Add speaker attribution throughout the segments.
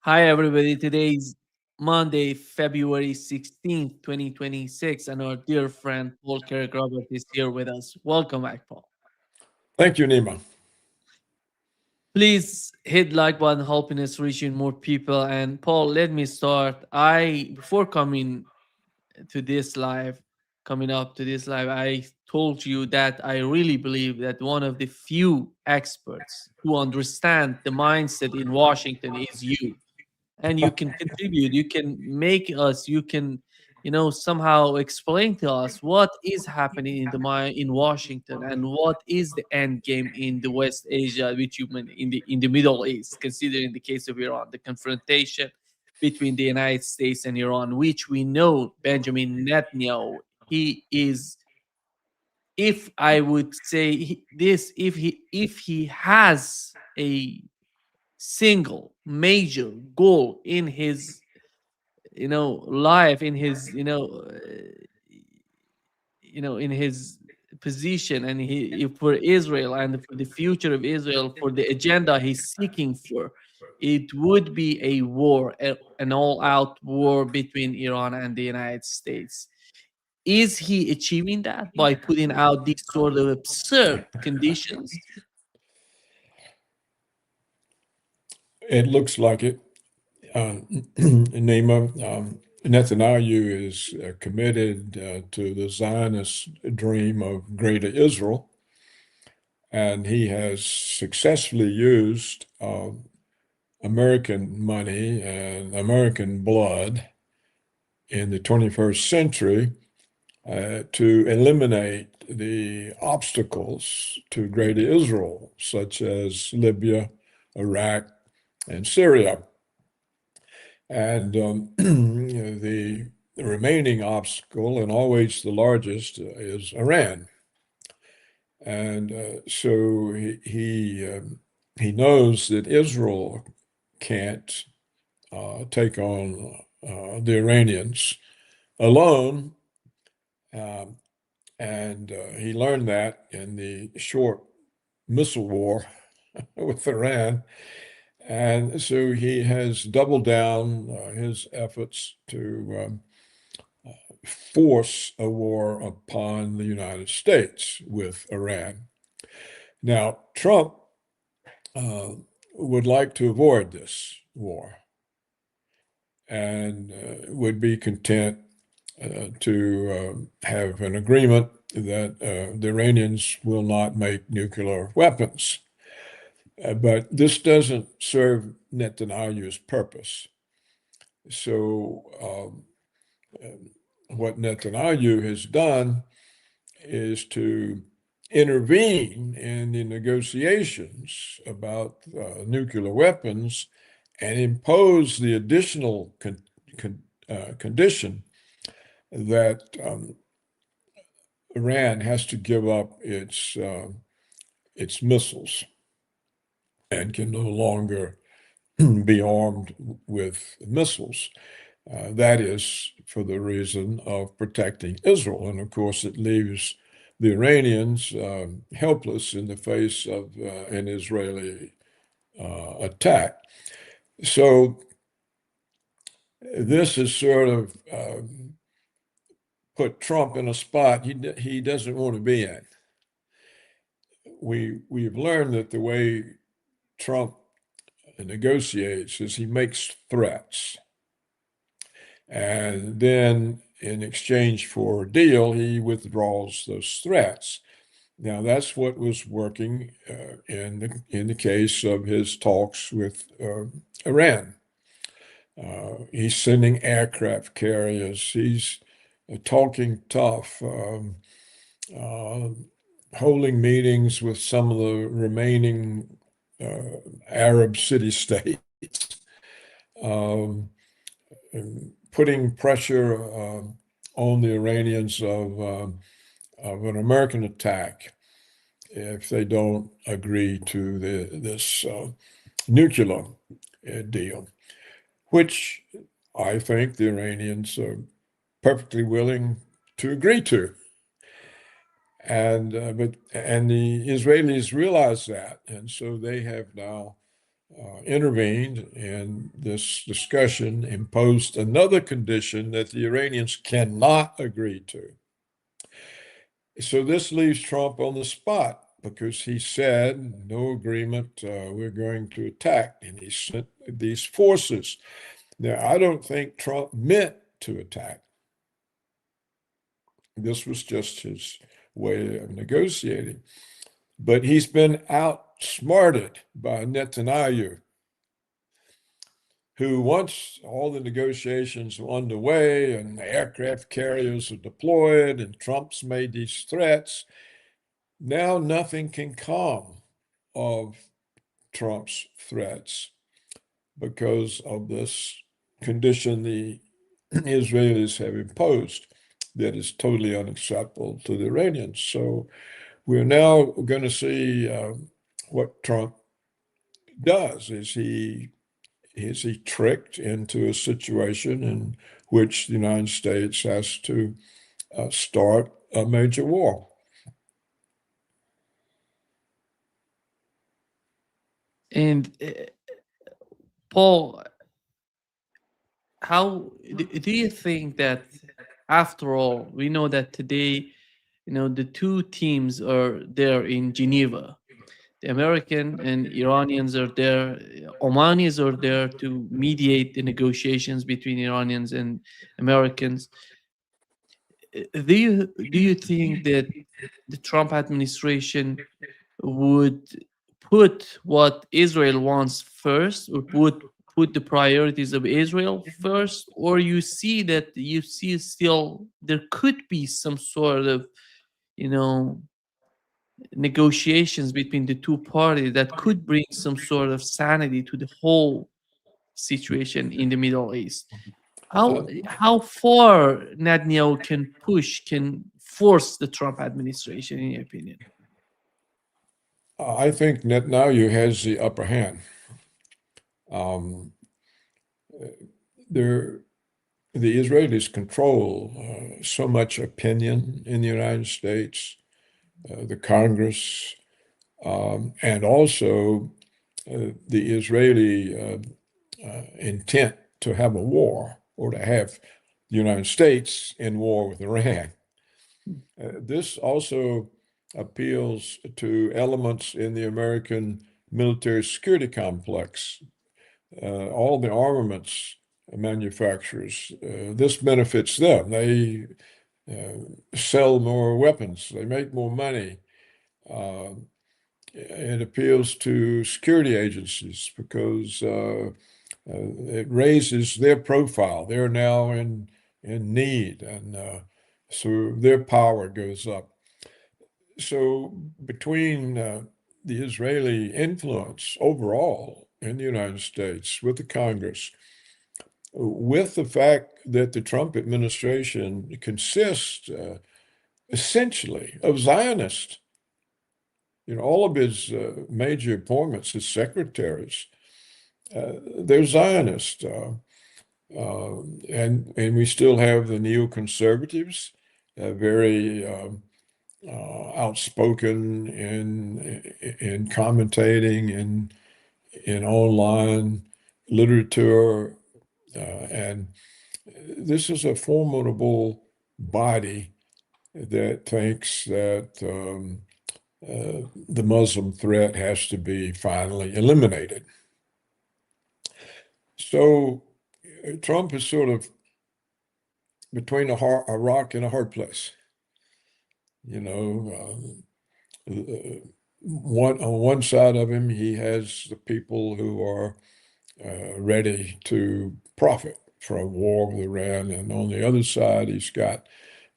Speaker 1: Hi, everybody. Today's Monday, February 16th, 2026, and our dear friend Paul Carrick Robert is here with us. Welcome back, Paul.
Speaker 2: Thank you, Nima.
Speaker 1: Please hit like button, helping us reaching more people. And Paul, let me start. Before to this live, coming up to this live, I told you that I really believe that one of the few experts who understand the mindset in Washington is you, and you can contribute, you can make us, you can somehow explain to us what is happening in the mind in Washington, and what is the end game in the West Asia, which you mean in the Middle East, considering the case of Iran, the confrontation between the United States and Iran, which we know Benjamin Netanyahu, he is, if I would say this, if he has a single major goal in his life, in his in his position, and for Israel and for the future of Israel, for the agenda he's seeking for, it would be a war, an all-out war between Iran and the United States. Is he achieving that by putting out these sort of absurd conditions?
Speaker 2: It looks like it. Nima, Netanyahu is committed to the Zionist dream of Greater Israel, and he has successfully used American money and American blood in the 21st century to eliminate the obstacles to Greater Israel, such as Libya, Iraq, and Syria. And the remaining obstacle, and always the largest, is Iran. And so he knows that Israel can't take on the Iranians alone. Um, and he learned that in the short missile war with Iran. And so he has doubled down his efforts to force a war upon the United States with Iran. Now, Trump would like to avoid this war and would be content to have an agreement that the Iranians will not make nuclear weapons. But this doesn't serve Netanyahu's purpose. So, what Netanyahu has done is to intervene in the negotiations about nuclear weapons and impose the additional condition that Iran has to give up its missiles and can no longer be armed with missiles. That is for the reason of protecting Israel. And of course, it leaves the Iranians helpless in the face of an Israeli attack. So this has sort of put Trump in a spot he doesn't want to be in. We've learned that the way Trump negotiates is he makes threats. And then in exchange for a deal, he withdraws those threats. Now, that's what was working in the case of his talks with Iran. He's sending aircraft carriers. He's talking tough, holding meetings with some of the remaining Arab city states, um, putting pressure on the Iranians of an American attack if they don't agree to this nuclear deal, which I think the Iranians are perfectly willing to agree to. And the Israelis realize that, and so they have now intervened in this discussion, imposed another condition that the Iranians cannot agree to. So this leaves Trump on the spot because he said, no agreement, we're going to attack. And he sent these forces. Now, I don't think Trump meant to attack. This was just his way of negotiating. But he's been outsmarted by Netanyahu, who once all the negotiations were underway and the aircraft carriers are deployed and Trump's made these threats, now nothing can come of Trump's threats because of this condition the Israelis have imposed that is totally unacceptable to the Iranians. So we're now going to see what Trump does. Is he tricked into a situation in which the United States has to start a major war?
Speaker 1: And Paul, how do you think that after all, we know that today, the two teams are there in Geneva. The American and Iranians are there. Omanis are there to mediate the negotiations between Iranians and Americans. Do you think that the Trump administration would put what Israel wants first, or would put the priorities of Israel first, or you see still there could be some sort of you know negotiations between the two parties that could bring some sort of sanity to the whole situation in the Middle East? How
Speaker 2: Um,
Speaker 1: how far Netanyahu can force the Trump administration, in your opinion?
Speaker 2: I think Netanyahu has the upper hand. Um, there, the Israelis control so much opinion in the United States, the Congress, and also the Israeli intent to have a war or to have the United States in war with Iran. This also appeals to elements in the American military security complex. All the armaments manufacturers, this benefits them. They sell more weapons, they make more money. Uh, it appeals to security agencies because it raises their profile. They're now in need, and so their power goes up. So between the Israeli influence overall in the United States with the Congress, with the fact that the Trump administration consists essentially of Zionists, all of his major appointments as secretaries, they're Zionists. And we still have the neoconservatives, very outspoken in commentating in online literature, and this is a formidable body that thinks that the Muslim threat has to be finally eliminated. So Trump is sort of between a rock and a hard place. You know, on one side of him, he has the people who are ready to profit from war with Iran, and on the other side, he's got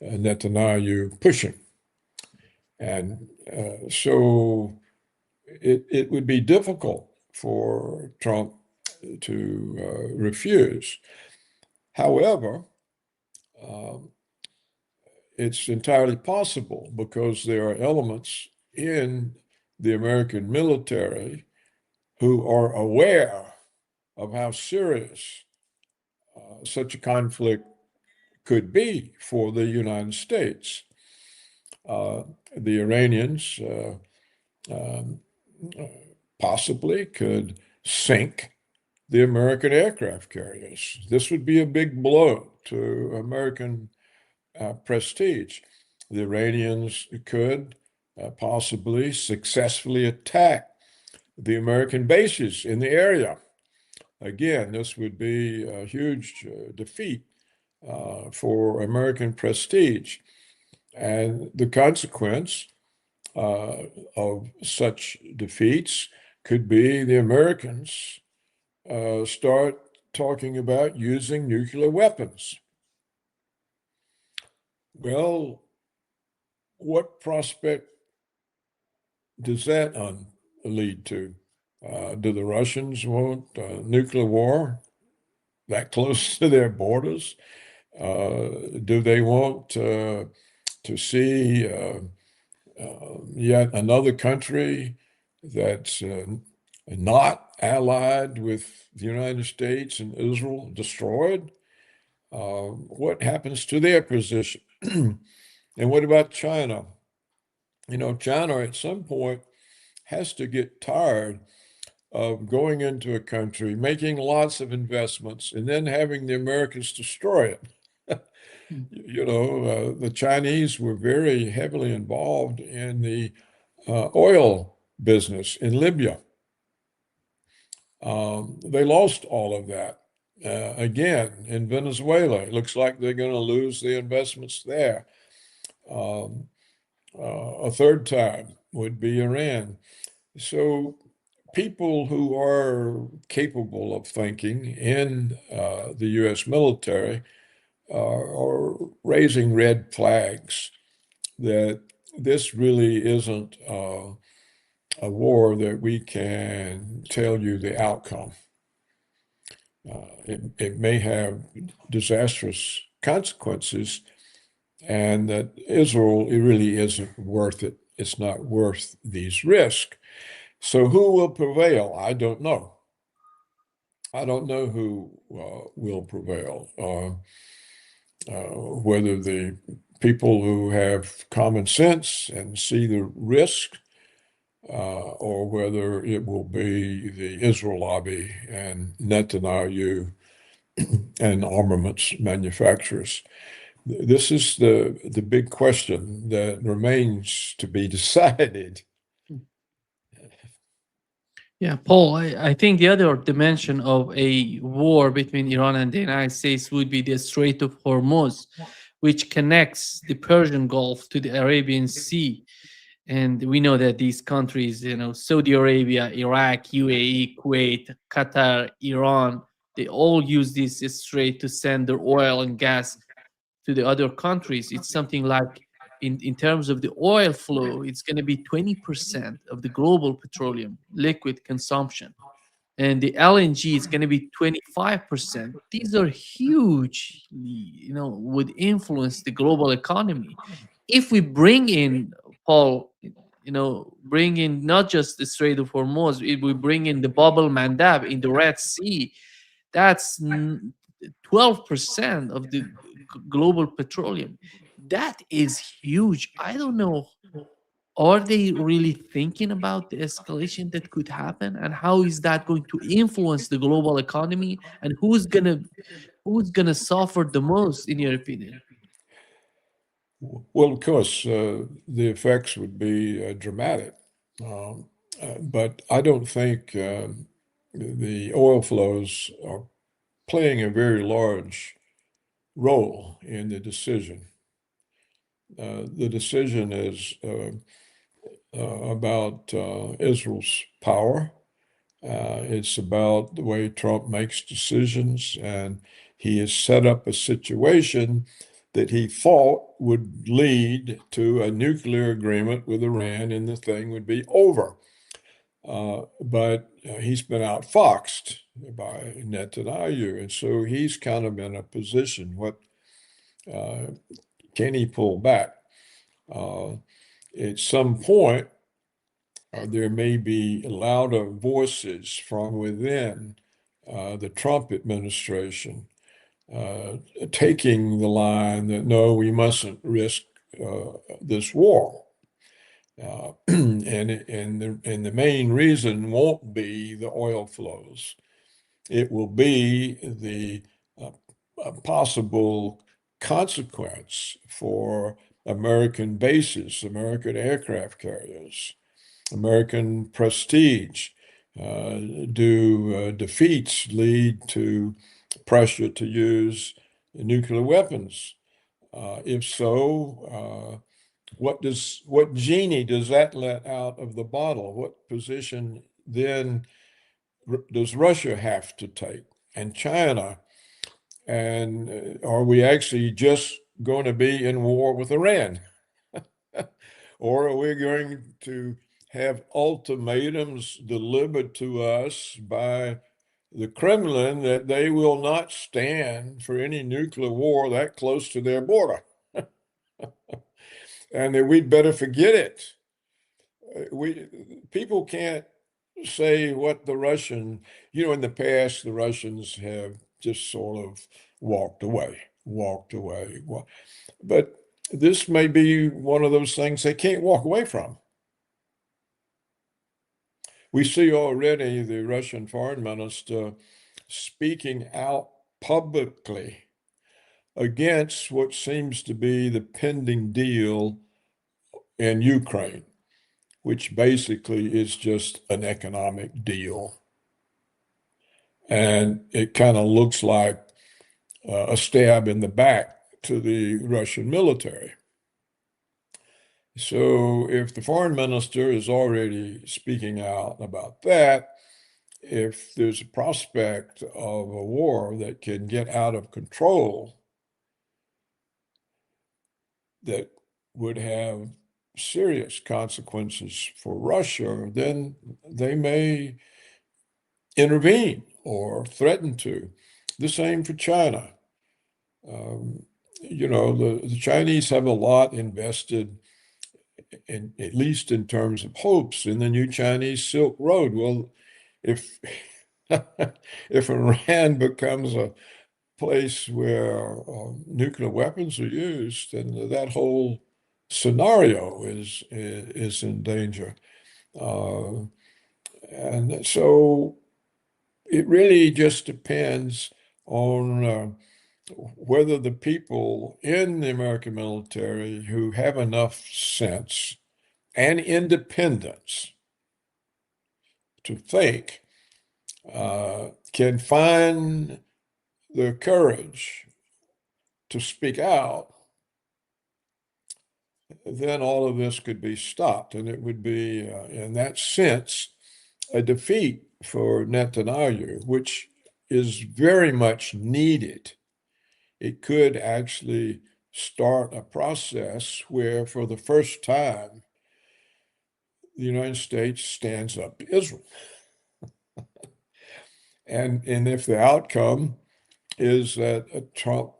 Speaker 2: Netanyahu pushing, and so it would be difficult for Trump to refuse. However, um, it's entirely possible because there are elements in the American military who are aware of how serious such a conflict could be for the United States. Uh, the Iranians um, possibly could sink the American aircraft carriers. This would be a big blow to American prestige. The Iranians could possibly successfully attack the American bases in the area. Again, this would be a huge defeat for American prestige. And the consequence of such defeats could be the Americans start talking about using nuclear weapons. Well, what prospect does that lead to? Do the Russians want nuclear war that close to their borders? Do they want to see yet another country that's not allied with the United States and Israel destroyed? What happens to their position? And what about China? China at some point has to get tired of going into a country, making lots of investments, and then having the Americans destroy it. The Chinese were very heavily involved in the oil business in Libya. They lost all of that. Again, in Venezuela, it looks like they're going to lose the investments there. A third time would be Iran. So people who are capable of thinking in the U.S. military are raising red flags that this really isn't a war that we can tell you the outcome. It may have disastrous consequences, and that Israel, it really isn't worth it. It's not worth these risks. So who will prevail? I don't know. I don't know who will prevail. Whether the people who have common sense and see the risk, or whether it will be the Israel lobby and Netanyahu and armaments manufacturers. This is the big question that remains to be decided.
Speaker 1: Yeah, Paul, I think the other dimension of a war between Iran and the United States would be the Strait of Hormuz, which connects the Persian Gulf to the Arabian Sea. And we know that these countries, Saudi Arabia, Iraq, UAE, Kuwait, Qatar, Iran, they all use this strait to send their oil and gas to the other countries. It's something like, in terms of the oil flow, it's going to be 20% of the global petroleum liquid consumption. And the LNG is going to be 25%. These are huge, would influence the global economy. If we bring in, Paul, bring in not just the Strait of Hormuz, if we bring in the Bab el Mandab in the Red Sea, that's 12% of the global petroleum. That is huge. I don't know, are they really thinking about the escalation that could happen, and how is that going to influence the global economy, and who's gonna suffer the most, in your opinion?
Speaker 2: Well, of course, the effects would be dramatic. But I don't think the oil flows are playing a very large role in the decision. The decision is about Israel's power. It's about the way Trump makes decisions, and he has set up a situation that he thought would lead to a nuclear agreement with Iran, and the thing would be over. But he's been outfoxed by Netanyahu, and so he's kind of in a position. What can he pull back? At some point, there may be louder voices from within the Trump administration taking the line that no, we mustn't risk this war. And the main reason won't be the oil flows. It will be the uh, possible consequence for American bases, American aircraft carriers, American prestige. Do defeats lead to pressure to use nuclear weapons? If so, what genie does that let out of the bottle? What position then does Russia have to take, and China? And are we actually just going to be in war with Iran? Or are we going to have ultimatums delivered to us by the Kremlin that they will not stand for any nuclear war that close to their border, and that we'd better forget it? We people can't say what the Russian, in the past, the Russians have just sort of walked away. But this may be one of those things they can't walk away from. We see already the Russian foreign minister speaking out publicly against what seems to be the pending deal in Ukraine, which basically is just an economic deal. And it kind of looks like a stab in the back to the Russian military. So if the foreign minister is already speaking out about that, if there's a prospect of a war that can get out of control, that would have serious consequences for Russia, then they may intervene or threaten to. The same for China. Um, the Chinese have a lot invested at least in terms of hopes, in the new Chinese Silk Road. Well, if if Iran becomes a place where nuclear weapons are used, then that whole scenario is in danger. Uh, and so it really just depends on whether the people in the American military who have enough sense and independence to think can find the courage to speak out, then all of this could be stopped. And it would be, in that sense, a defeat for Netanyahu, which is very much needed. It could actually start a process where, for the first time, the United States stands up to Israel. And if the outcome is that Trump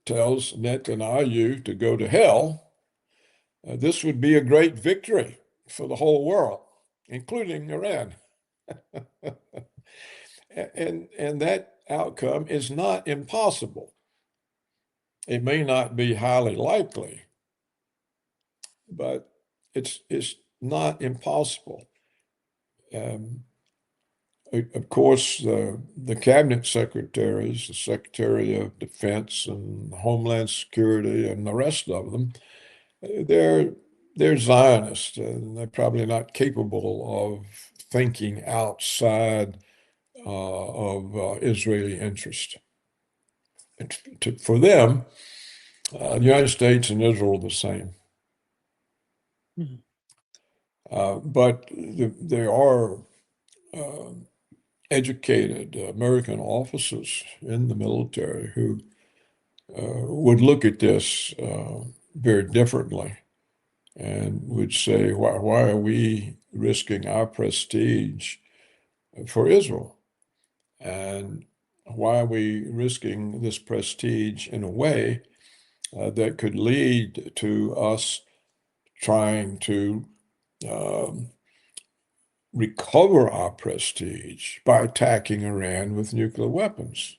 Speaker 2: tells Netanyahu to go to hell, this would be a great victory for the whole world, including Iran. And that outcome is not impossible. It may not be highly likely, but it's not impossible. Um, of course, the cabinet secretaries, the Secretary of Defense and Homeland Security, and the rest of them, they're they're Zionists, and they're probably not capable of thinking outside of Israeli interest. For them, the United States and Israel are the same.
Speaker 1: Mhm.
Speaker 2: But there are uh, educated American officers in the military who would look at this very differently and would say, why are we risking our prestige for Israel? And why are we risking this prestige in a way that could lead to us trying to um, recover our prestige by attacking Iran with nuclear weapons?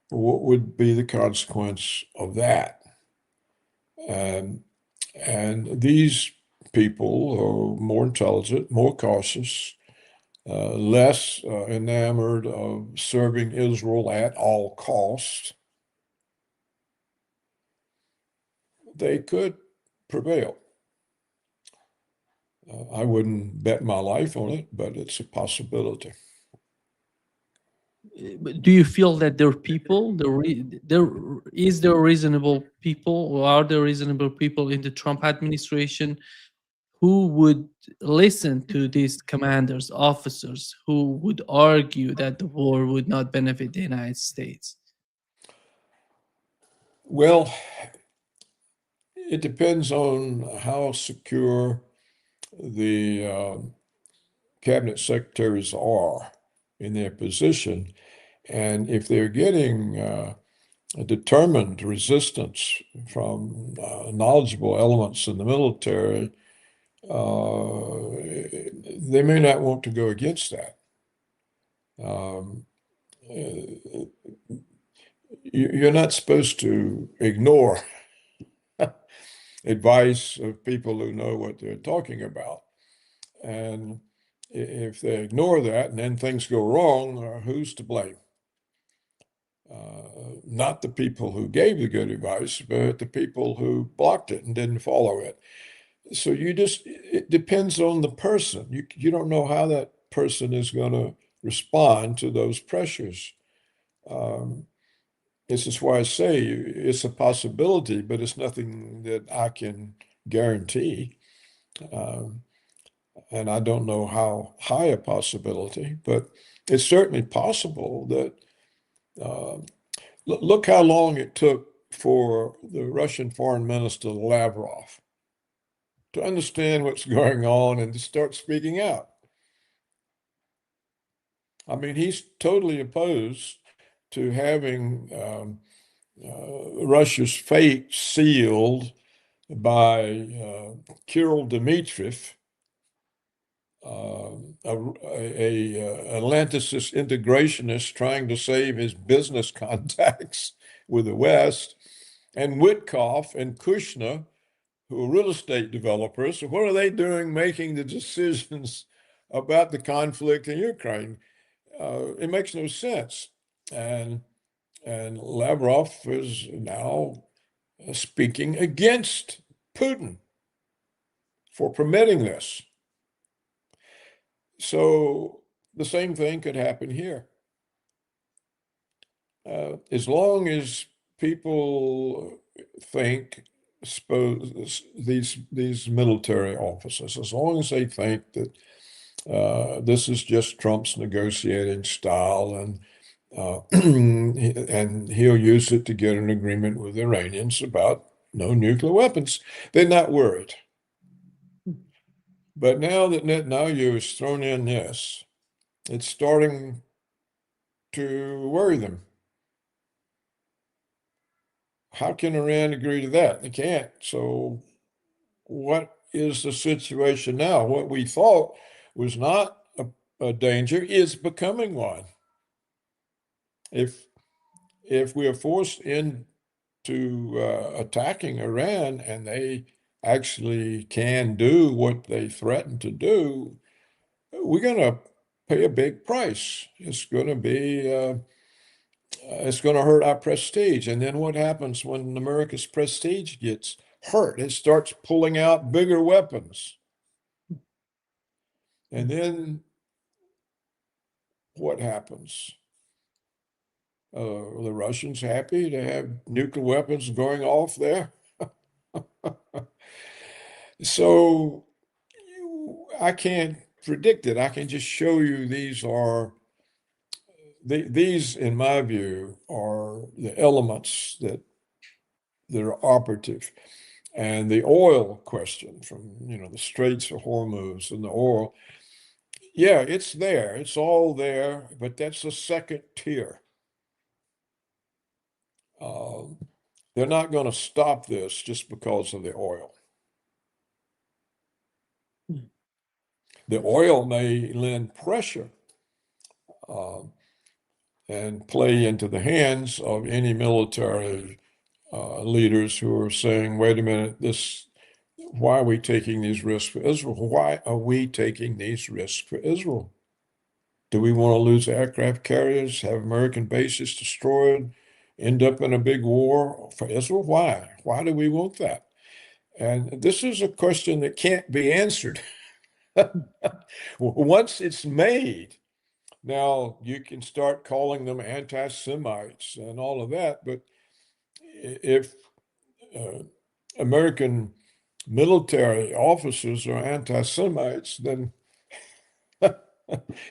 Speaker 2: What would be the consequence of that? And these people who are more intelligent, more cautious, less enamored of serving Israel at all costs, they could prevail. I wouldn't bet my life on it, but it's a possibility.
Speaker 1: But do you feel that there are people, there reasonable people, or are there reasonable people in the Trump administration who would listen to these commanders, officers, who would argue that the war would not benefit the United States?
Speaker 2: Well, it depends on how secure the cabinet secretaries are in their position. And if they're getting a determined resistance from knowledgeable elements in the military, they may not want to go against that. Um, you're not supposed to ignore advice of people who know what they're talking about. And if they ignore that and then things go wrong, who's to blame? Not the people who gave the good advice, but the people who blocked it and didn't follow it. So it depends on the person. You don't know how that person is going to respond to those pressures. Um, this is why I say it's a possibility, but it's nothing that I can guarantee. Um, and I don't know how high a possibility, but it's certainly possible that uh, look how long it took for the Russian Foreign Minister Lavrov to understand what's going on and to start speaking out. I mean, he's totally opposed to having Russia's fate sealed by Kirill Dmitriev, a Atlanticist integrationist trying to save his business contacts with the West, and Witkoff and Kushner, who are real estate developers. So what are they doing making the decisions about the conflict in Ukraine? It makes no sense. And Lavrov is now speaking against Putin for permitting this. So the same thing could happen here. As long as people think, suppose these military officers, as long as they think that this is just Trump's negotiating style, and he'll use it to get an agreement with the Iranians about no nuclear weapons, they're not worried. But now that Netanyahu has thrown in this, it's starting to worry them. How can Iran agree to that? They can't. So what is the situation now? What we thought was not a danger is becoming one. If we are forced into attacking Iran and they actually can do what they threaten to do, we're going to pay a big price. It's going to hurt our prestige. And then what happens when America's prestige gets hurt? It starts pulling out bigger weapons. And then what happens? Are the Russians happy to have nuclear weapons going off there? So I can't predict it. I can just show you these, in my view, are the elements that are operative. And the oil question from, the Straits of Hormuz and the oil, yeah, it's there. It's all there, but that's the second tier. Um, they're not going to stop this just because of the oil. The oil may lend pressure and play into the hands of any military leaders who are saying, wait a minute, this why are we taking these risks for Israel? Why are we taking these risks for Israel? Do we want to lose aircraft carriers, have American bases destroyed, end up in a big war for Israel? Why? Why do we want that? And this is a question that can't be answered once it's made. Now, you can start calling them anti-Semites and all of that, but if uh, American military officers are anti-Semites, then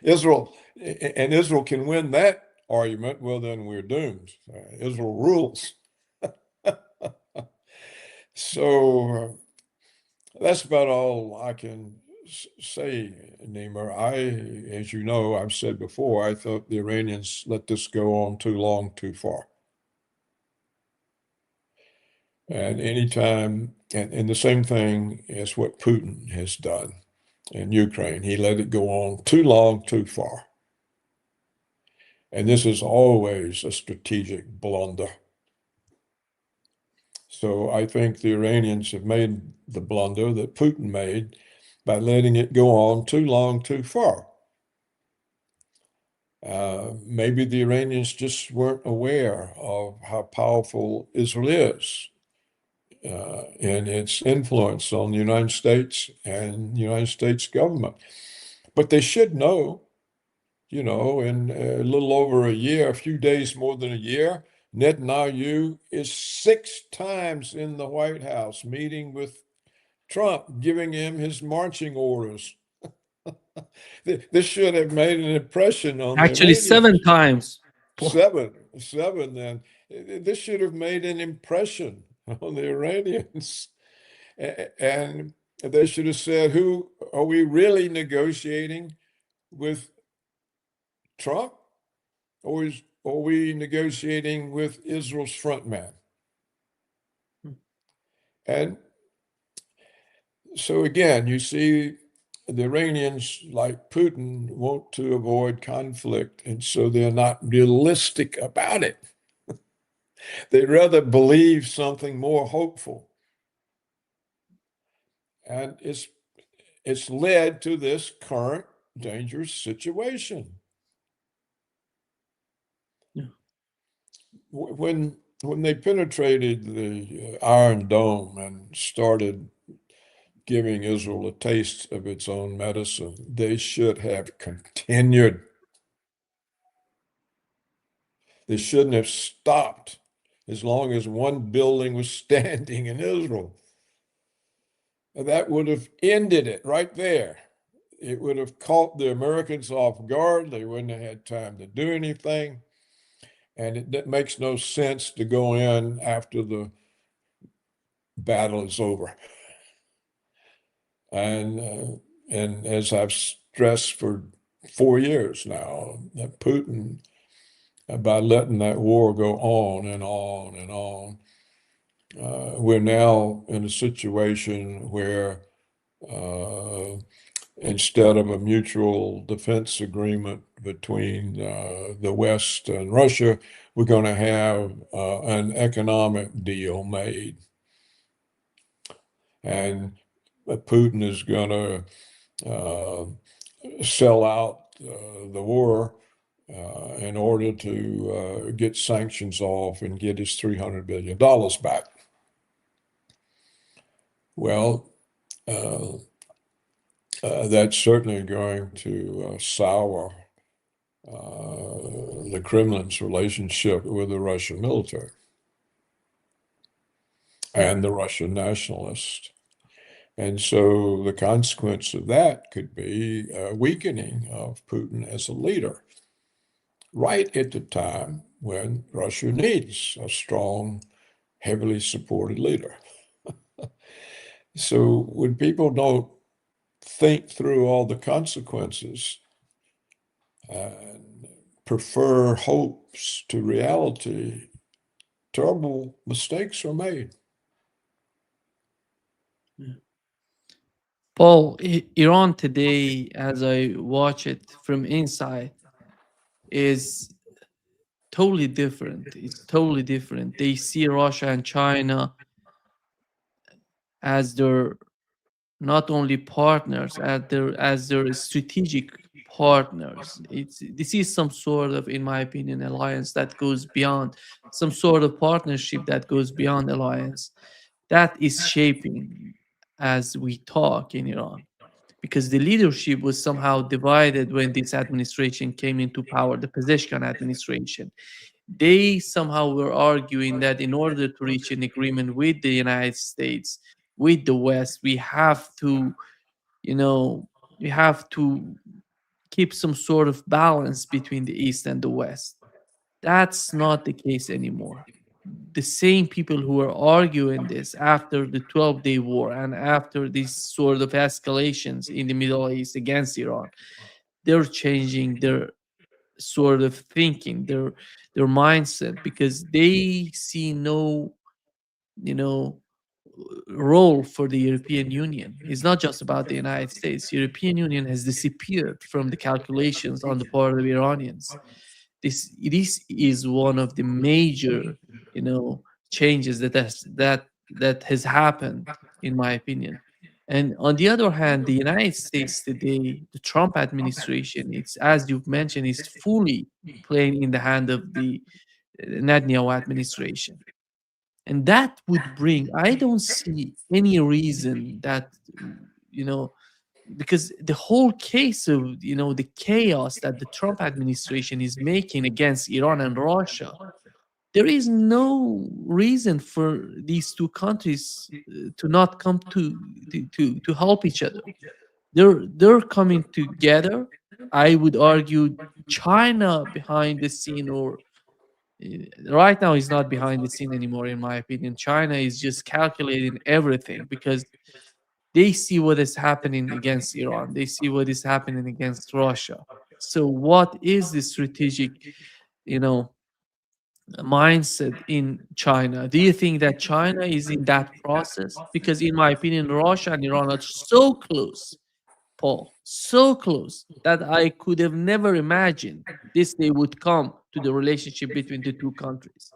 Speaker 2: Israel Israel can win that argument, well, then we're doomed. Israel rules. So that's about all I can say, Niemer. As you know, I've said before, I thought the Iranians let this go on too long, too far. And anytime, and the same thing is what Putin has done in Ukraine. He let it go on too long, too far. And this is always a strategic blunder. So I think the Iranians have made the blunder that Putin made by letting it go on too long, too far. Maybe the Iranians just weren't aware of how powerful Israel is in its influence on the United States and the United States government. But they should know, in a little over a year, a few days more than a year, Netanyahu is 6 times in the White House meeting with Trump, giving him his marching orders. This should have made an impression on the
Speaker 1: Actually, seven
Speaker 2: Iranians.
Speaker 1: times.
Speaker 2: Seven, then. This should have made an impression on the Iranians. And they should have said, who are we really negotiating with, Trump? Or are we negotiating with Israel's front man? And so again, you see the Iranians, like Putin, want to avoid conflict, and so they're not realistic about it. They rather believe something more hopeful. And it's led to this current dangerous situation.
Speaker 1: Yeah.
Speaker 2: When they penetrated the Iron Dome and started giving Israel a taste of its own medicine, they should have continued. They shouldn't have stopped as long as one building was standing in Israel. That would have ended it right there. It would have caught the Americans off guard. They wouldn't have had time to do anything. And it makes no sense to go in after the battle is over. And as I've stressed for 4 years now, that Putin, by letting that war go on and on and on, we're now in a situation where instead of a mutual defense agreement between the West and Russia, we're going to have an economic deal made. And Putin is going to sell out the war in order to get sanctions off and get his $300 billion back. Well, that's certainly going to sour the Kremlin's relationship with the Russian military and the Russian nationalists. And so the consequence of that could be a weakening of Putin as a leader, right at the time when Russia needs a strong, heavily supported leader. So when people don't think through all the consequences and prefer hopes to reality, terrible mistakes are made.
Speaker 1: Yeah. Paul, Iran today, as I watch it from inside, is totally different. It's totally different. They see Russia and China as their not only partners, as their strategic partners. It's this is some sort of, in my opinion, alliance that goes beyond, some sort of partnership that goes beyond alliance, that is shaping as we talk in Iran, because the leadership was somehow divided when this administration came into power, the Pezeshkian administration. They somehow were arguing that in order to reach an agreement with the United States, with the West, we have to, you know, we have to keep some sort of balance between the East and the West. That's not the case anymore. The same people who are arguing this after the 12-day war and after these sort of escalations in the Middle East against Iran, they're changing their sort of thinking, their mindset, because they see no, you know, role for the European Union. It's not just about the United States. European Union has disappeared from the calculations on the part of Iranians. This is one of the major, you know, changes that has happened, in my opinion. And on the other hand, the United States today, the Trump administration, it's, as you've mentioned, is fully playing in the hand of the Netanyahu administration. And that would bring, I don't see any reason that, you know, because the whole case of, you know, the chaos that the Trump administration is making against Iran and Russia, there is no reason for these two countries to not come to help each other. They're coming together. I would argue China behind the scene, or right now is not behind the scene anymore, in my opinion. China is just calculating everything because they see what is happening against Iran. They see what is happening against Russia. So what is the strategic, you know, mindset in China? Do you think that China is in that process? Because in my opinion, Russia and Iran are so close, Paul, so close that I could have never imagined this day would come to the relationship between the two countries.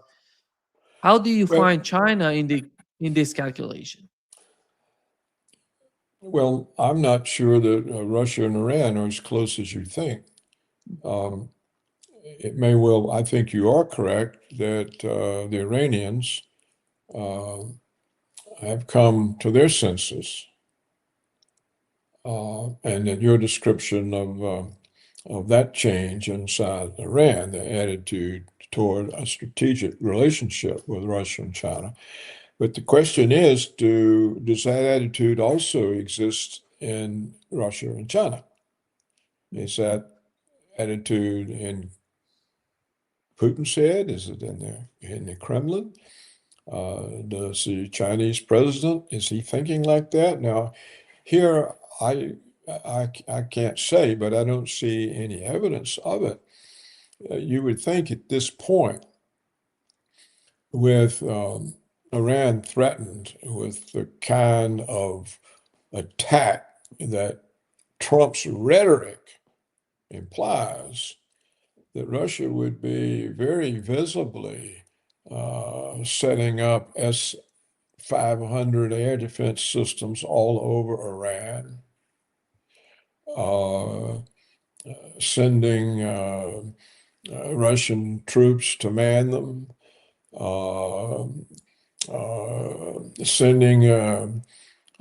Speaker 1: How do you
Speaker 2: Well,
Speaker 1: find China in this calculation?
Speaker 2: well, I'm not sure that Russia and Iran are as close as you think. Um, it may well, I think you are correct that the Iranians uh, have come to their senses, and that your description of that change inside Iran, the attitude toward a strategic relationship with Russia and China. But the question is, does that attitude also exist in Russia and China? Is that attitude in Putin's head? Is it in the Kremlin? Does the Chinese president, is he thinking like that? Now, here I can't say, but I don't see any evidence of it. You would think at this point, with Iran threatened with the kind of attack that Trump's rhetoric implies, that Russia would be very visibly setting up S-500 air defense systems all over Iran, uh, sending Russian troops to man them, uh, sending a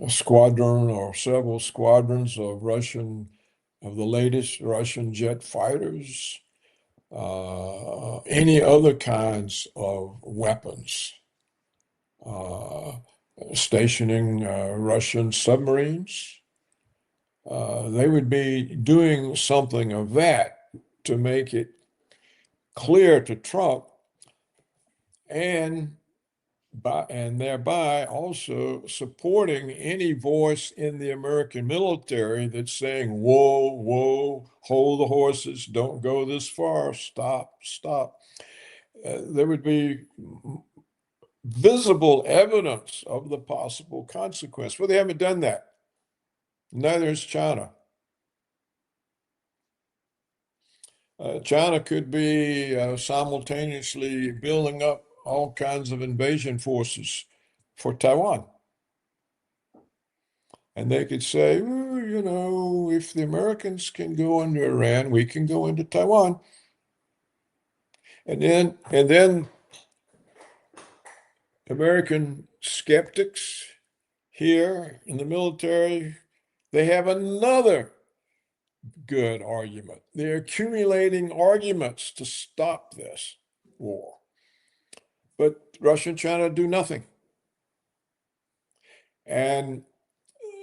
Speaker 2: squadron or several squadrons of the latest Russian jet fighters, any other kinds of weapons, uh, stationing Russian submarines. They would be doing something of that to make it clear to Trump, and thereby also supporting any voice in the American military that's saying, whoa, whoa, hold the horses, don't go this far, stop, stop. There would be visible evidence of the possible consequence. Well, they haven't done that. Neither has China. China could be simultaneously building up all kinds of invasion forces for Taiwan. And they could say, "Ooh, if the Americans can go into Iran, we can go into Taiwan." And then American skeptics here in the military, they have another good argument. They're accumulating arguments to stop this war. But Russia and China do nothing. And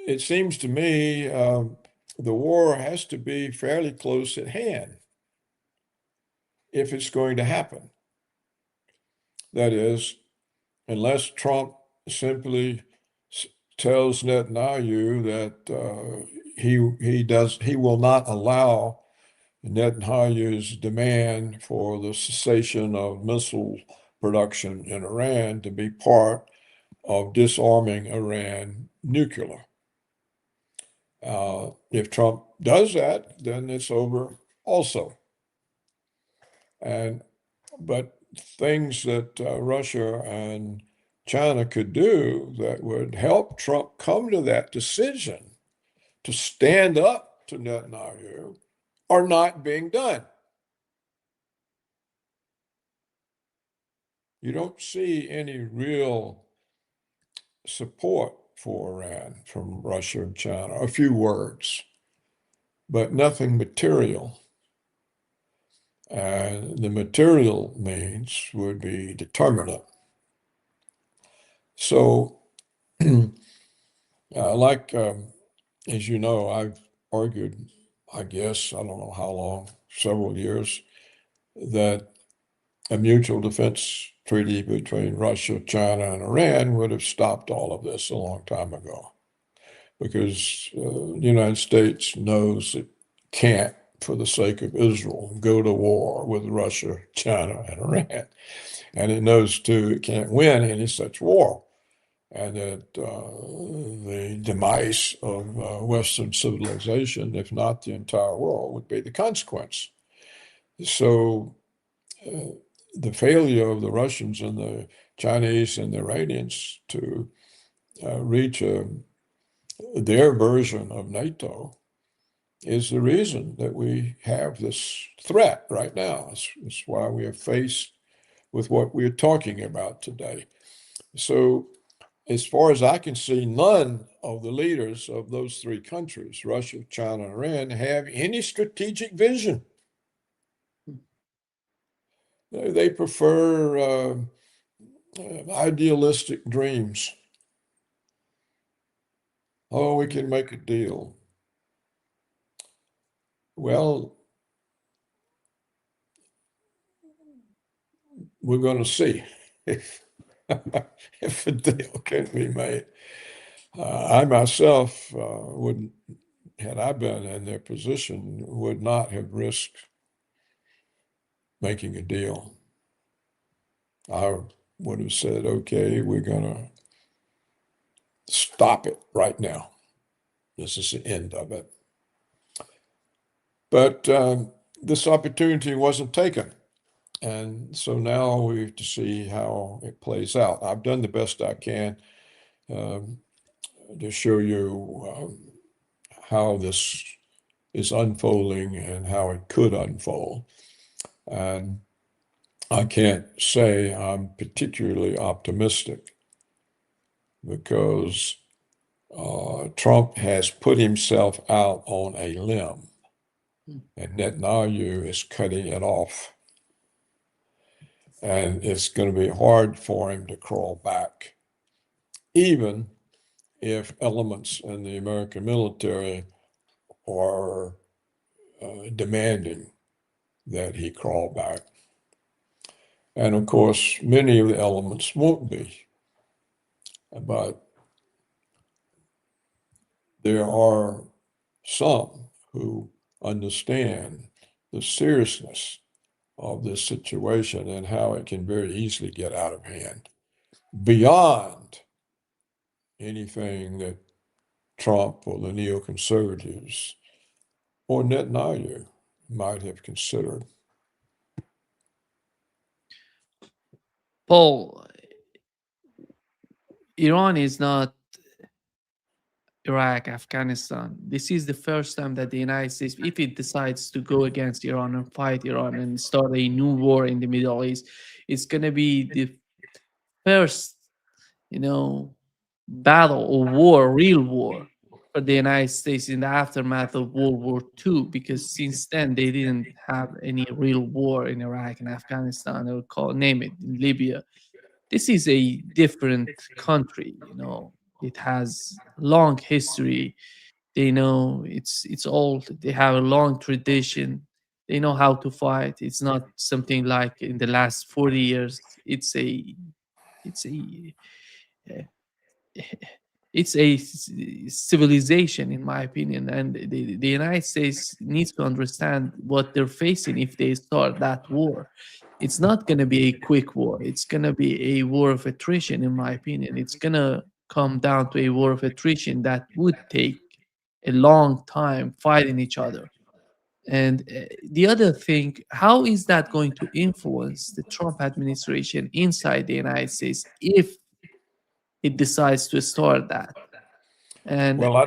Speaker 2: it seems to me the war has to be fairly close at hand if it's going to happen. That is, unless Trump simply tells Netanyahu that he will not allow Netanyahu's demand for the cessation of missile production in Iran to be part of disarming Iran nuclear. If Trump does that, then it's over also. And but things that Russia and China could do that would help Trump come to that decision to stand up to Netanyahu are not being done. You don't see any real support for Iran from Russia and China, a few words, but nothing material. And the material means would be determinant. So, like, as you know, I've argued, I guess, I don't know how long, several years, that a mutual defense treaty between Russia, China, and Iran would have stopped all of this a long time ago because the United States knows it can't, for the sake of Israel, go to war with Russia, China, and Iran. And it knows, too, it can't win any such war. And that the demise of Western civilization, if not the entire world, would be the consequence. So the failure of the Russians and the Chinese and the Iranians to reach their version of NATO is the reason that we have this threat right now. It's why we are faced with what we're talking about today. So, as far as I can see, none of the leaders of those three countries, Russia, China, and Iran, have any strategic vision. They prefer idealistic dreams. Oh, we can make a deal. Well, we're going to see if, if a deal can be made. I myself wouldn't, had I been in their position, would not have risked making a deal. I would have said, okay, we're going to stop it right now. This is the end of it. But this opportunity wasn't taken. And so now we have to see how it plays out. I've done the best I can um, to show you how this is unfolding and how it could unfold. And I can't say I'm particularly optimistic because Trump has put himself out on a limb, and Netanyahu is cutting it off. And it's going to be hard for him to crawl back, even if elements in the American military are demanding that he crawl back. And of course, many of the elements won't be, but there are some who understand the seriousness of this situation and how it can very easily get out of hand beyond anything that Trump or the neoconservatives or Netanyahu might have considered.
Speaker 1: Paul, Iran is not Iraq, Afghanistan. This is the first time that the United States, if it decides to go against Iran and fight Iran and start a new war in the Middle East, it's going to be the first, you know, battle or war, real war for the United States in the aftermath of World War II, because since then they didn't have any real war in Iraq and Afghanistan, or name it, in Libya. This is a different country, it has long history. They know it's old. They have a long tradition. They know how to fight. It's not something like in the last 40 years. It's a it's a civilization, in my opinion, and the United States needs to understand what they're facing if they start that war. It's not going to be a quick war. It's going to be a war of attrition, in my opinion. It's going to come down to a war of attrition that would take a long time fighting each other. And the other thing, how is that going to influence the Trump administration inside the United States if it decides to start that? And
Speaker 2: Well,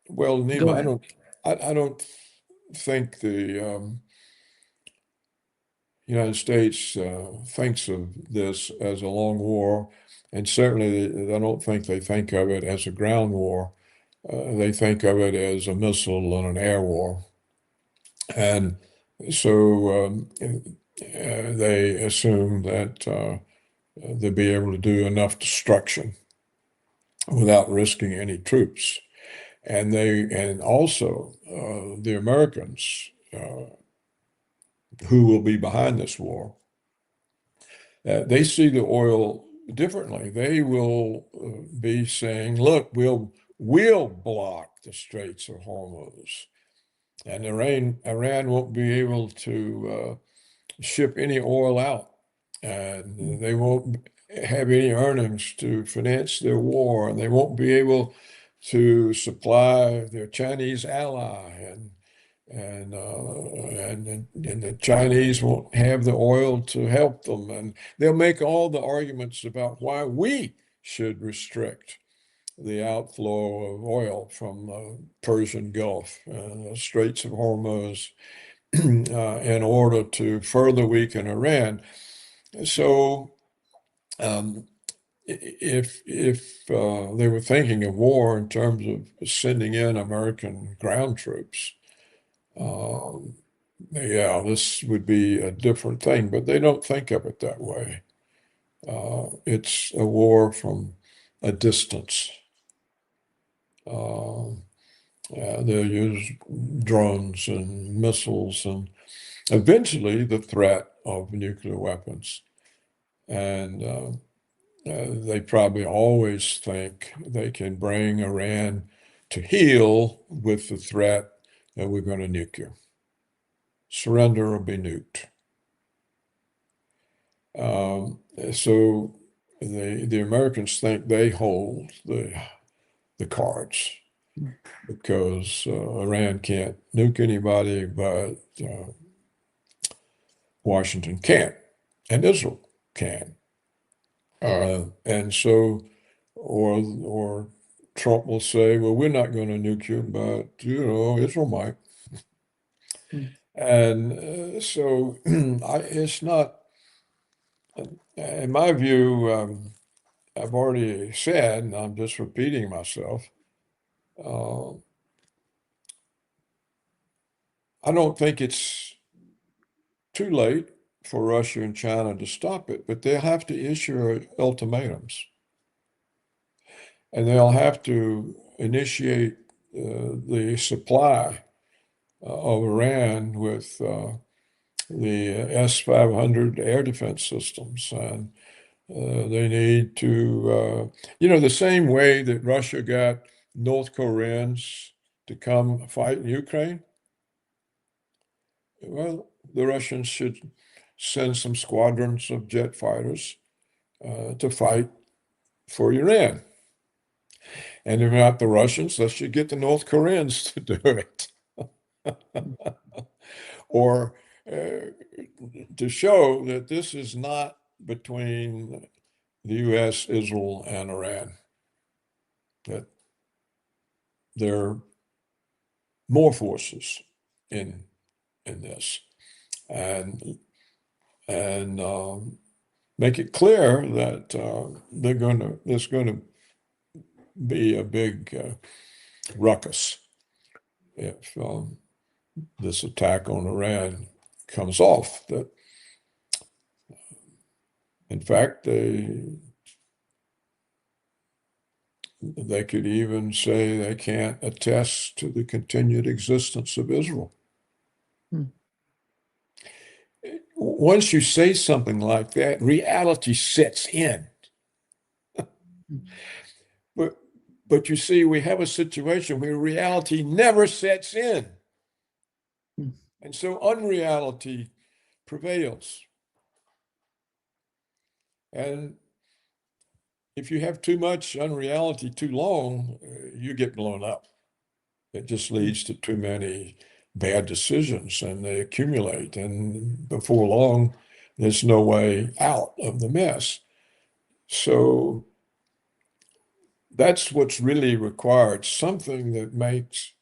Speaker 2: well,
Speaker 1: go
Speaker 2: Nima,
Speaker 1: ahead.
Speaker 2: I don't think the United States thinks of this as a long war, and certainly I don't think they think of it as a ground war. They think of it as a missile and an air war. And so they assume that they'll be able to do enough destruction without risking any troops. And also the Americans who will be behind this war, they see the oil differently. They will be saying, "Look, we'll block the Straits of Hormuz, and Iran won't be able to ship any oil out, and they won't have any earnings to finance their war, and they won't be able to supply their Chinese ally, and the Chinese won't have the oil to help them, and they'll make all the arguments about why we should restrict the outflow of oil from the Persian Gulf, the Straits of Hormuz, in order to further weaken Iran. So, um, if they were thinking of war in terms of sending in American ground troops, um, yeah, this would be a different thing, but they don't think of it that way. It's a war from a distance. Uh, they'll use drones and missiles and eventually the threat of nuclear weapons. And they probably always think they can bring Iran to heel with the threat that we're going to nuke you. Surrender or be nuked. So the Americans think they hold the cards because Iran can't nuke anybody, but Washington can't, and Israel can. And so, or Trump will say, well, we're not going to nuke you, but Israel might.
Speaker 1: Mm.
Speaker 2: And so it's not, in my view, I've already said, and I'm just repeating myself, uh, I don't think it's too late for Russia and China to stop it, but they'll have to issue ultimatums, and they'll have to initiate the supply of Iran with the S-500 air defense systems. And they need to, the same way that Russia got North Koreans to come fight in Ukraine. Well, the Russians should send some squadrons of jet fighters to fight for Iran. And if not the Russians, let's should get the North Koreans to do it. Or to show that this is not between the U.S., Israel, and Iran. That there are more forces in this, and make it clear that there's going to be a big ruckus if this attack on Iran comes off. That, in fact, they could even say they can't attest to the continued existence of Israel.
Speaker 1: Hmm.
Speaker 2: Once you say something like that, reality sets in. But but you see, we have a situation where reality never sets in.
Speaker 1: Hmm.
Speaker 2: And so unreality prevails. And if you have too much unreality too long, you get blown up. It just leads to too many bad decisions and they accumulate. And before long, there's no way out of the mess. So that's what's really required, something that makes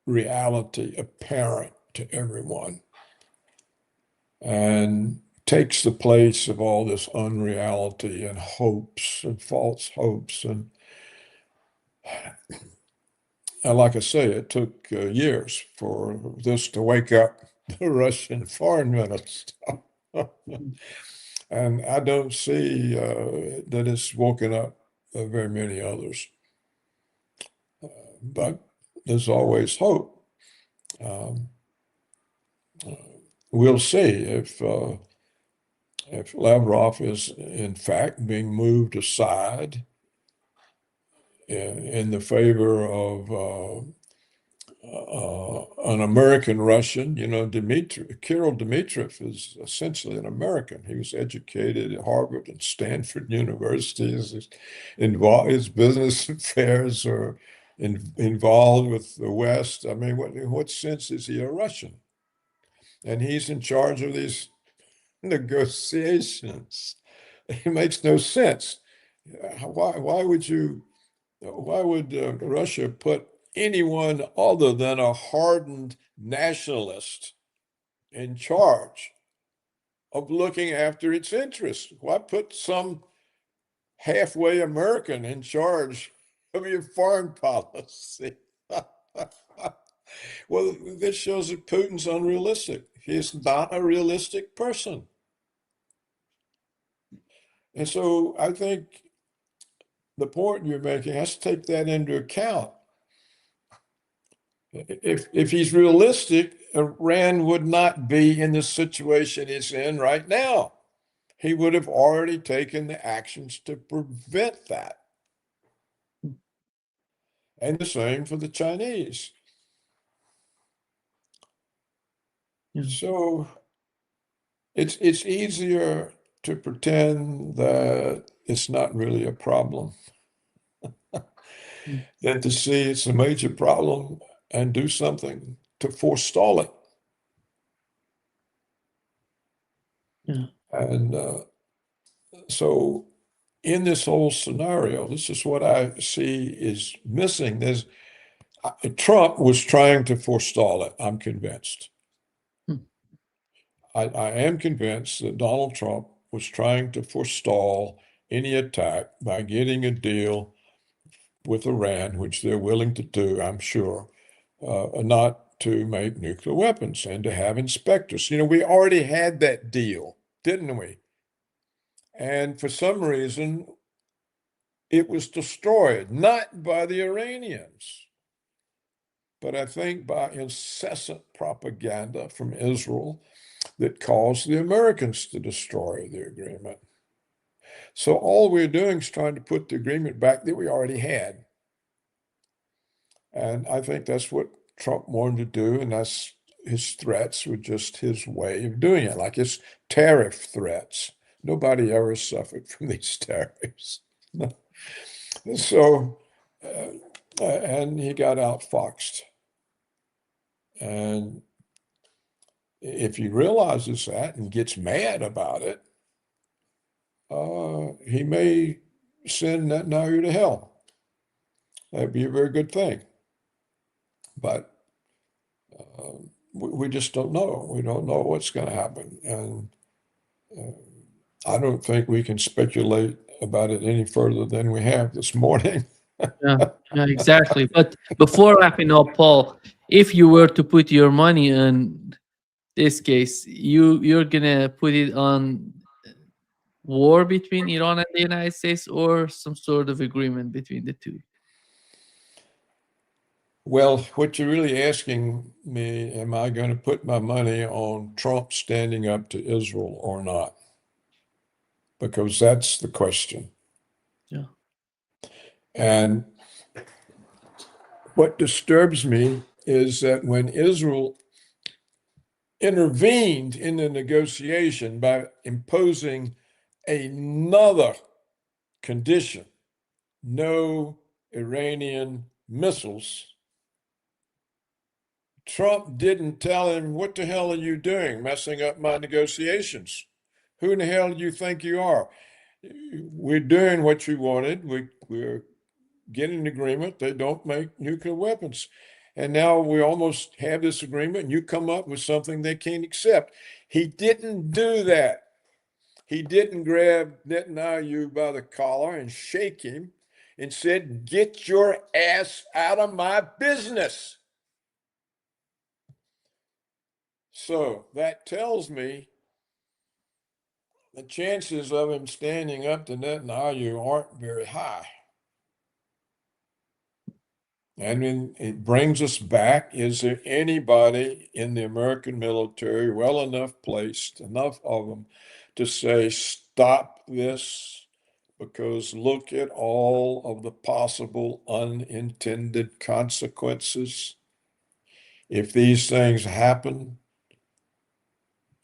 Speaker 2: reality apparent to everyone and takes the place of all this unreality and hopes and false hopes. And like I say, it took years for this to wake up the Russian foreign minister. And I don't see that it's woken up very many others. But there's always hope. Um, we'll see if Lavrov is in fact being moved aside in the favor of an American Russian. You know, Kirill Dmitriev is essentially an American. He was educated at Harvard and Stanford universities. His business affairs are involved with the West. I mean, what sense is he a Russian? And he's in charge of these negotiations. It makes no sense. Why would Russia put anyone other than a hardened nationalist in charge of looking after its interests? Why put some halfway American in charge of your foreign policy? Well, this shows that Putin's unrealistic. He's not a realistic person. And so I think the point you're making has to take that into account. If he's realistic, Iran would not be in the situation it's in right now. He would have already taken the actions to prevent that. And the same for the Chinese.
Speaker 1: Yeah.
Speaker 2: So it's easier to pretend that it's not really a problem
Speaker 1: Hmm.
Speaker 2: than to see it's a major problem and do something to forestall it.
Speaker 1: Yeah.
Speaker 2: And so in this whole scenario, this is what I see is missing. Trump was trying to forestall it, I'm convinced.
Speaker 1: Hmm.
Speaker 2: I am convinced that Donald Trump was trying to forestall any attack by getting a deal with Iran, which they're willing to do, I'm sure, not to make nuclear weapons and to have inspectors. You know, we already had that deal, didn't we? And for some reason, it was destroyed, not by the Iranians, but I think by incessant propaganda from Israel that caused the Americans to destroy the agreement. So all we're doing is trying to put the agreement back that we already had. And I think that's what Trump wanted to do, and that's his threats were just his way of doing it, like his tariff threats. Nobody ever suffered from these tariffs. So, and he got outfoxed. And if he realizes that and gets mad about it, he may send Netanyahu to hell. That'd be a very good thing. but we just don't know. We don't know what's going to happen. And I don't think we can speculate about it any further than we have this morning.
Speaker 1: Yeah, yeah, exactly. But before wrapping up, Paul, if you were to put your money in this case, you're gonna put it on war between Iran and the United States, or some sort of agreement between the two?
Speaker 2: Well, what you're really asking me, am I going to put my money on Trump standing up to Israel or not? Because that's the question.
Speaker 1: Yeah.
Speaker 2: And what disturbs me is that when Israel intervened in the negotiation by imposing another condition, no Iranian missiles, Trump didn't tell him, what the hell are you doing, messing up my negotiations? Who in the hell do you think you are? We're doing what you wanted. We're getting an agreement. They don't make nuclear weapons. And now we almost have this agreement, and you come up with something they can't accept. He didn't do that. He didn't grab Netanyahu by the collar and shake him and said, get your ass out of my business. So that tells me the chances of him standing up to Netanyahu aren't very high. And then it brings us back, is there anybody in the American military well enough placed, enough of them, to say, stop this, because look at all of the possible unintended consequences. If these things happen,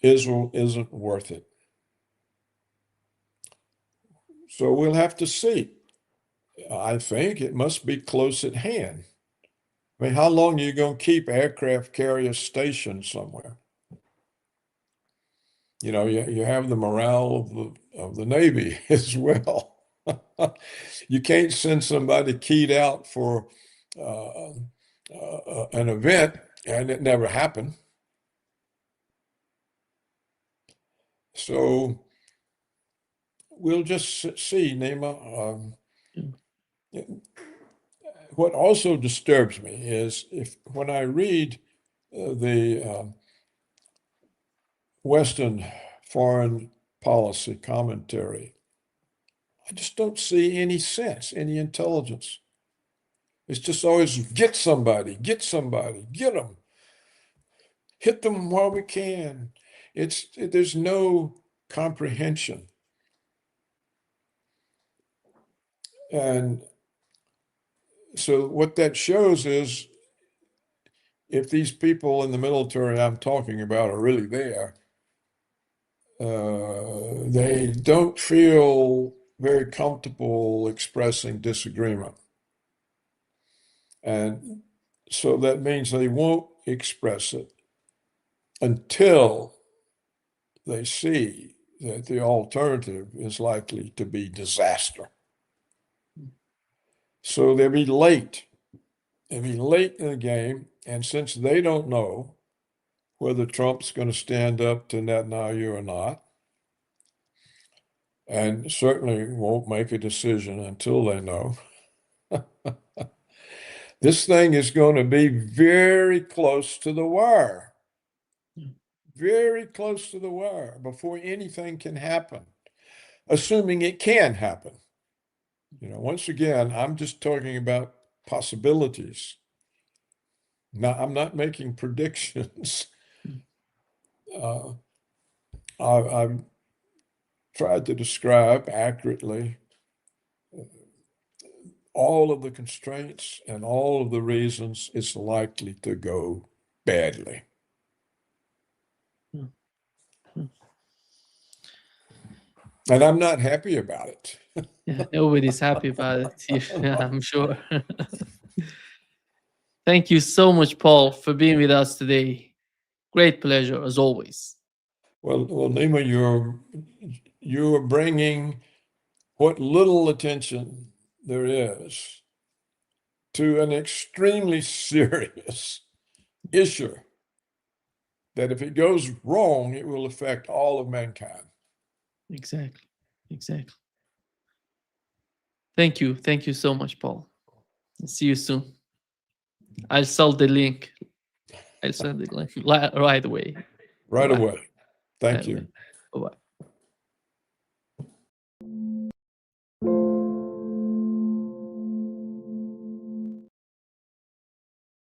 Speaker 2: Israel isn't worth it. So we'll have to see. I think it must be close at hand. I mean, how long are you going to keep aircraft carriers stationed somewhere? You have the morale of the Navy as well. You can't send somebody keyed out for an event and it never happened. So we'll just see, Nima. What also disturbs me is if when I read the Western foreign policy commentary, I just don't see any sense, any intelligence. It's just always get somebody, get them, hit them while we can. There's no comprehension. And so what that shows is if these people in the military I'm talking about are really there, they don't feel very comfortable expressing disagreement. And so that means they won't express it until they see that the alternative is likely to be disaster. So they'll be late. They'll be late in the game. And since they don't know whether Trump's going to stand up to Netanyahu or not, and certainly won't make a decision until they know, this thing is going to be very close to the wire, very close to the wire before anything can happen, assuming it can happen. Once again, I'm just talking about possibilities. Now, I'm not making predictions. Uh, I've tried to describe accurately all of the constraints and all of the reasons it's likely to go badly. And I'm not happy about it.
Speaker 1: Yeah, nobody's happy about it here. Yeah, I'm sure. Thank you so much, Paul, for being with us today. Great pleasure as always.
Speaker 2: Well, Nima, you're bringing what little attention there is to an extremely serious issue that if it goes wrong, it will affect all of mankind.
Speaker 1: Exactly. Exactly. Thank you. Thank you so much, Paul. See you soon. I'll sell the link. I'll send the link right away.
Speaker 2: Right
Speaker 1: Bye-bye.
Speaker 2: away. Thank
Speaker 1: Right
Speaker 2: you.
Speaker 1: away. Bye-bye.